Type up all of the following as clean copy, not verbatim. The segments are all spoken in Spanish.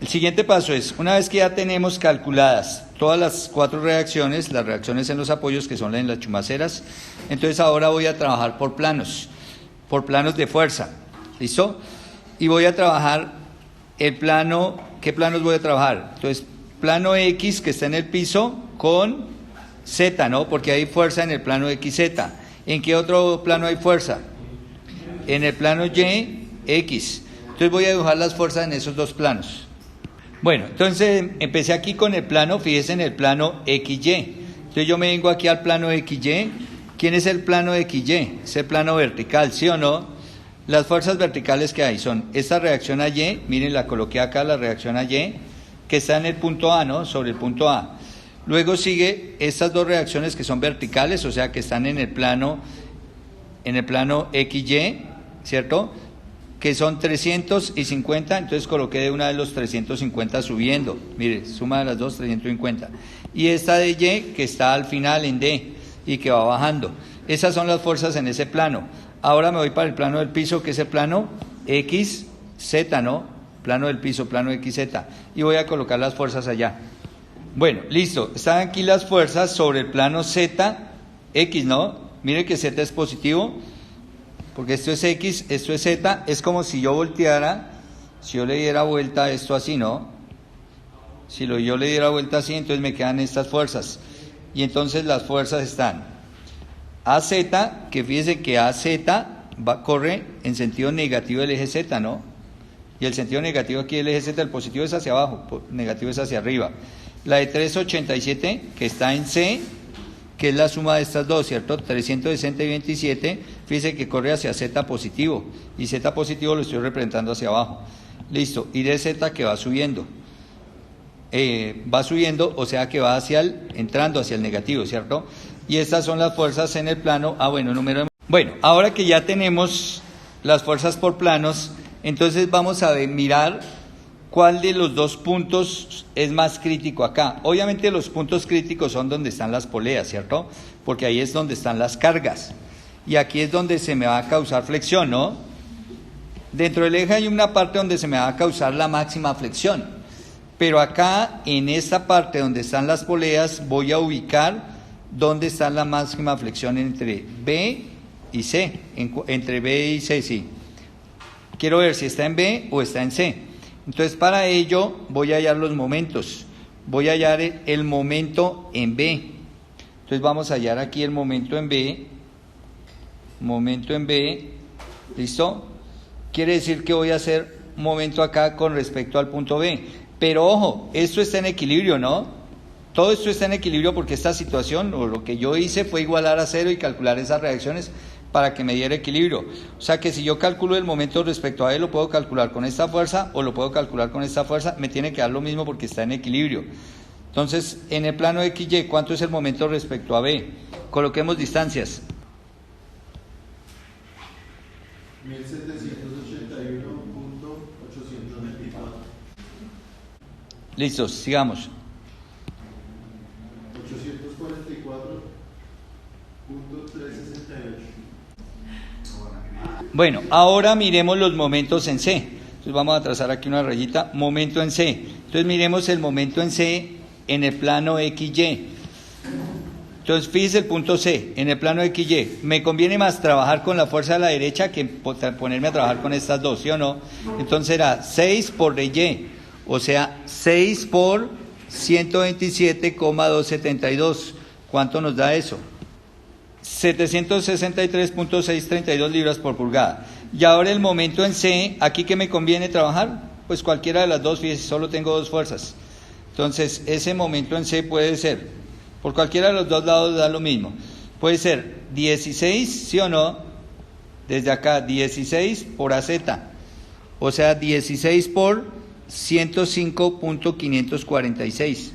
El siguiente paso es, una vez que ya tenemos calculadas todas las 4 reacciones, las reacciones en los apoyos que son en las chumaceras, entonces ahora voy a trabajar por planos de fuerza, ¿listo? Y voy a trabajar el plano, ¿qué planos voy a trabajar? Entonces, plano X que está en el piso con Z, ¿no? Porque hay fuerza en el plano XZ. ¿En qué otro plano hay fuerza? En el plano Y, X. Entonces voy a dibujar las fuerzas en esos 2 planos. Bueno, entonces empecé aquí con el plano, fíjense en el plano XY. Entonces yo me vengo aquí al plano XY. ¿Quién es el plano XY? Es el plano vertical, ¿sí o no? Las fuerzas verticales que hay son esta reacción a Y, miren, la coloqué acá, la reacción a Y, que está en el punto A, ¿no? Sobre el punto A. Luego sigue estas 2 reacciones que son verticales, o sea, que están en el plano XY, ¿cierto? Que son 350, entonces coloqué de una de los 350 subiendo, mire, suma de las 2, 350, y esta de Y que está al final en D y que va bajando. Esas son las fuerzas en ese plano. Ahora me voy para el plano del piso, que es el plano XZ, ¿no? Plano del piso, plano XZ, y voy a colocar las fuerzas allá. Bueno, listo, están aquí las fuerzas sobre el plano ZX, ¿no? Mire que Z es positivo, porque esto es X, esto es Z, es como si yo volteara, si yo le diera vuelta a esto así, ¿no? Si yo le diera vuelta así, entonces me quedan estas fuerzas. Y entonces las fuerzas están AZ, que fíjense que AZ corre en sentido negativo del eje Z, ¿no? Y el sentido negativo aquí del eje Z, el positivo es hacia abajo, negativo es hacia arriba. La de 387, que está en C, que es la suma de estas 2, ¿cierto? 360 y 27, fíjese que corre hacia Z positivo, y Z positivo lo estoy representando hacia abajo. Listo, y de Z que va subiendo, o sea que va entrando hacia el negativo, ¿cierto? Y estas son las fuerzas en el plano, Bueno, ahora que ya tenemos las fuerzas por planos, entonces vamos a mirar cuál de los 2 puntos es más crítico acá. Obviamente los puntos críticos son donde están las poleas, ¿cierto? Porque ahí es donde están las cargas. Y aquí es donde se me va a causar flexión, ¿no? Dentro del eje hay una parte donde se me va a causar la máxima flexión. Pero acá, en esta parte donde están las poleas, voy a ubicar dónde está la máxima flexión entre B y C. Entre B y C, sí. Quiero ver si está en B o está en C. Entonces, para ello, voy a hallar los momentos. Voy a hallar el momento en B. Entonces, vamos a hallar aquí el momento en B. Momento en B. ¿Listo? Quiere decir que voy a hacer un momento acá con respecto al punto B. Pero, ojo, esto está en equilibrio, ¿no? Todo esto está en equilibrio porque esta situación, o lo que yo hice, fue igualar a 0 y calcular esas reacciones para que me diera equilibrio. O sea que si yo calculo el momento respecto a él, lo puedo calcular con esta fuerza o lo puedo calcular con esta fuerza, me tiene que dar lo mismo porque está en equilibrio. Entonces, en el plano XY, ¿cuánto es el momento respecto a B? Coloquemos distancias. 1781.824. Listo, sigamos. 844.368. Bueno, ahora miremos los momentos en C. Entonces vamos a trazar aquí una rayita, momento en C. Entonces miremos el momento en C en el plano XY. Entonces fíjese el punto C, en el plano XY. Me conviene más trabajar con la fuerza de la derecha que ponerme a trabajar con estas 2, ¿sí o no? Entonces era 6 por Y, o sea, 6 por 127,272. ¿Cuánto nos da eso? 763.632 libras por pulgada. Y ahora el momento en C, ¿aquí qué me conviene trabajar? Pues cualquiera de las 2, fíjese, solo tengo 2 fuerzas. Entonces, ese momento en C puede ser, por cualquiera de los 2 lados da lo mismo. Puede ser 16, ¿sí o no? Desde acá, 16 por AZ. O sea, 16 por 105.546.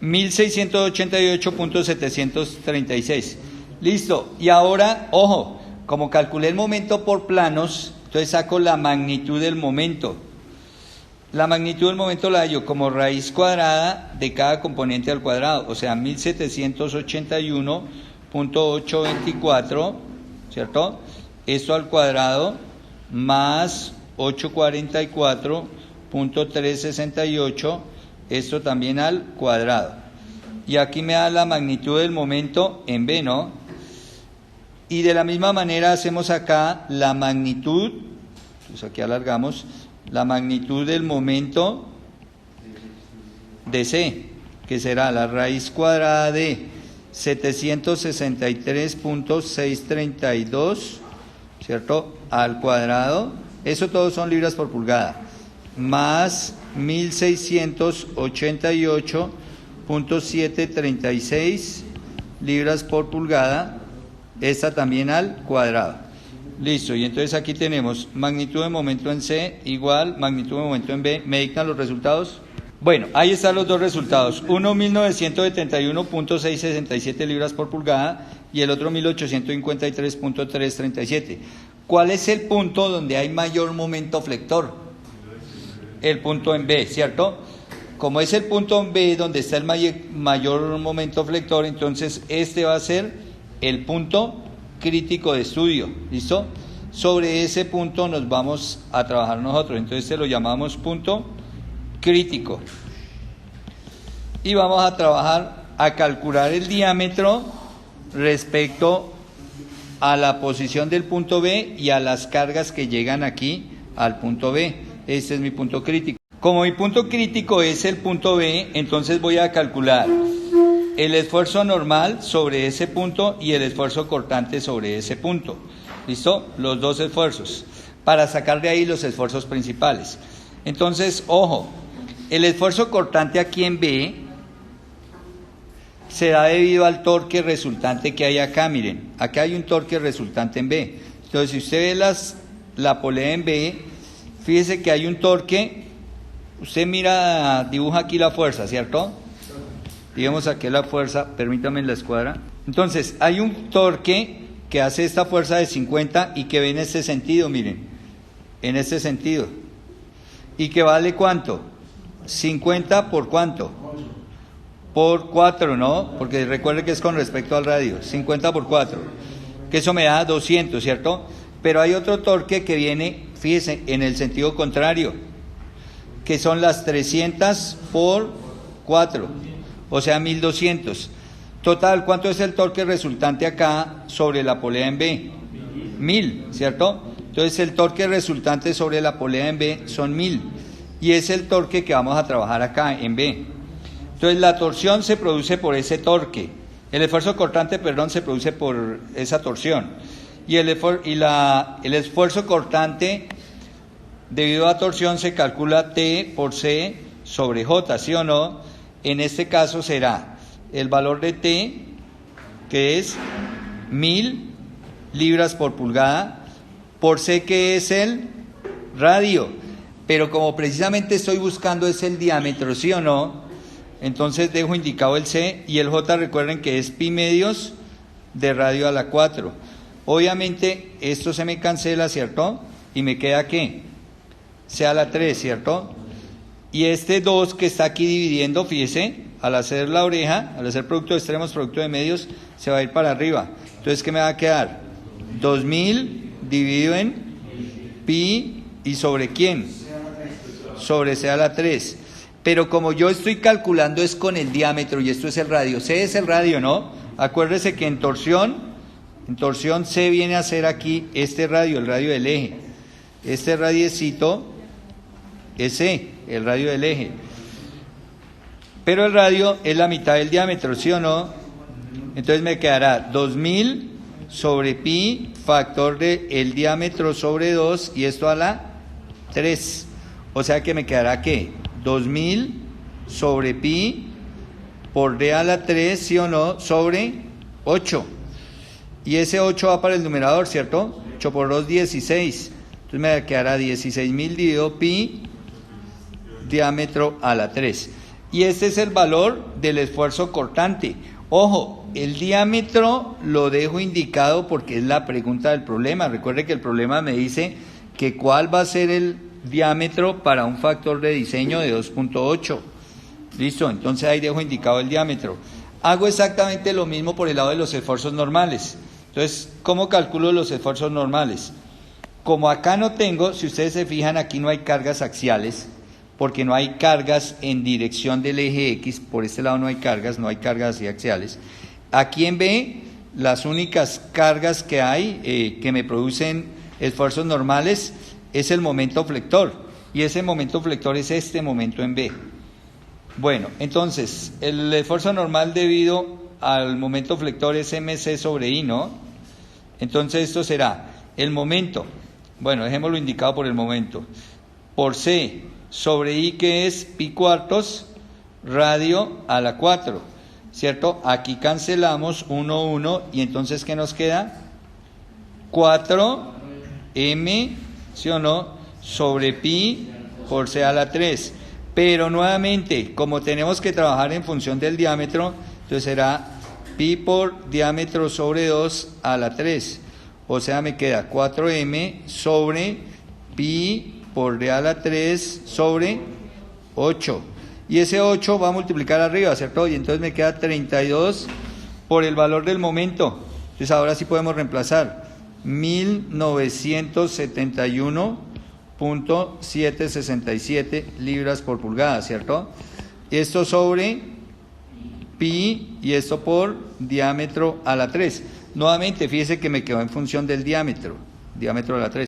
1688.736. Listo. Y ahora, ojo, como calculé el momento por planos, Entonces saco la magnitud del momento. La magnitud del momento la hallo como raíz cuadrada de cada componente al cuadrado, o sea, 1781.824, ¿cierto? Esto al cuadrado más 844.368, esto también al cuadrado. Y aquí me da la magnitud del momento en B, ¿no? Y de la misma manera hacemos acá la magnitud, pues aquí alargamos, la magnitud del momento de C, que será la raíz cuadrada de 763.632, ¿cierto? Al cuadrado, eso todos son libras por pulgada, más 1688.736 libras por pulgada, esta también al cuadrado. Listo, y entonces aquí tenemos magnitud de momento en C igual magnitud de momento en B. ¿Me dictan los resultados? Bueno, ahí están los dos resultados. Uno 1971.667 libras por pulgada y el otro 1853.337. ¿Cuál es el punto donde hay mayor momento flector? El punto en B, ¿cierto? Como es el punto en B donde está el mayor momento flector, entonces este va a ser el punto crítico de estudio, ¿listo? Sobre ese punto nos vamos a trabajar nosotros, entonces este lo llamamos punto crítico. Y vamos a trabajar a calcular el diámetro respecto a la posición del punto B y a las cargas que llegan aquí al punto B. Este es mi punto crítico. Como mi punto crítico es el punto B, entonces voy a calcular el esfuerzo normal sobre ese punto y el esfuerzo cortante sobre ese punto. ¿Listo? Los dos esfuerzos, para sacar de ahí los esfuerzos principales. Entonces, ojo, el esfuerzo cortante aquí en B se da debido al torque resultante que hay acá. Miren, acá hay un torque resultante en B. Entonces, si usted ve la polea en B, fíjese que hay un torque. Usted mira, dibuja aquí la fuerza, ¿cierto? Digamos aquí la fuerza, permítame en la escuadra. Entonces, hay un torque que hace esta fuerza de 50 y que ve en este sentido, miren, en este sentido. ¿Y que vale cuánto? 50 por cuánto? Por 4, ¿no? Porque recuerde que es con respecto al radio. 50 por 4, que eso me da 200, ¿cierto? Pero hay otro torque que viene, fíjese, en el sentido contrario, que son las 300 por 4. O sea, 1200. Total, ¿cuánto es el torque resultante acá sobre la polea en B? 1000, ¿cierto? Entonces el torque resultante sobre la polea en B son 1000. Y es el torque que vamos a trabajar acá en B. Entonces la torsión se produce por ese torque. El esfuerzo cortante, perdón, se produce por esa torsión. Y el esfuerzo cortante debido a torsión se calcula T por C sobre J, ¿sí o no? En este caso será el valor de T, que es 1000 libras por pulgada, por C, que es el radio. Pero como precisamente estoy buscando es el diámetro, ¿sí o no? Entonces dejo indicado el C y el J, recuerden que es pi medios de radio a la 4. Obviamente esto se me cancela, ¿cierto? Y me queda ¿qué? C a la 3, ¿cierto? Y este 2 que está aquí dividiendo, fíjese, al hacer la oreja, al hacer producto de extremos, producto de medios, se va a ir para arriba. Entonces, ¿qué me va a quedar? 2000 dividido en pi, ¿y sobre quién? Sobre C a la 3. Pero como yo estoy calculando es con el diámetro y esto es el radio. C es el radio, ¿no? Acuérdese que en torsión C viene a ser aquí este radio, el radio del eje. Este radiecito es C, el radio del eje. Pero el radio es la mitad del diámetro, ¿sí o no? Entonces me quedará 2000 sobre pi, factor de el diámetro sobre 2, y esto a la 3. O sea que me quedará ¿qué? 2000 sobre pi por d a la 3, ¿sí o no? Sobre 8. Y ese 8 va para el numerador, ¿cierto? 8 por 2, 16. Entonces me quedará 16.000 dividido pi, diámetro a la 3. Y este es el valor del esfuerzo cortante. Ojo, el diámetro lo dejo indicado porque es la pregunta del problema. Recuerde que el problema me dice que cuál va a ser el diámetro para un factor de diseño de 2.8. Listo, entonces ahí dejo indicado el diámetro. Hago exactamente lo mismo por el lado de los esfuerzos normales. Entonces, ¿cómo calculo los esfuerzos normales? Como acá no tengo, si ustedes se fijan, aquí no hay cargas axiales, porque no hay cargas en dirección del eje X, por este lado no hay cargas así axiales. Aquí en B, las únicas cargas que hay que me producen esfuerzos normales es el momento flector, y ese momento flector es este momento en B. Bueno, entonces, el esfuerzo normal debido al momento flector es mc sobre i, ¿no? Entonces esto será el momento, bueno, dejémoslo indicado por el momento, por c sobre i, que es pi cuartos radio a la 4, ¿cierto? Aquí cancelamos 1, 1, y entonces ¿qué nos queda? 4m, ¿sí o no?, sobre pi por c a la 3. Pero nuevamente, como tenemos que trabajar en función del diámetro, entonces será pi por diámetro sobre 2 a la 3. O sea, me queda 4m sobre pi por d a la 3 sobre 8. Y ese 8 va a multiplicar arriba, ¿cierto? Y entonces me queda 32 por el valor del momento. Entonces ahora sí podemos reemplazar 1971.767 libras por pulgada, ¿cierto? Esto sobre pi y esto por diámetro a la 3. Nuevamente, fíjese que me quedó en función del diámetro a la 3.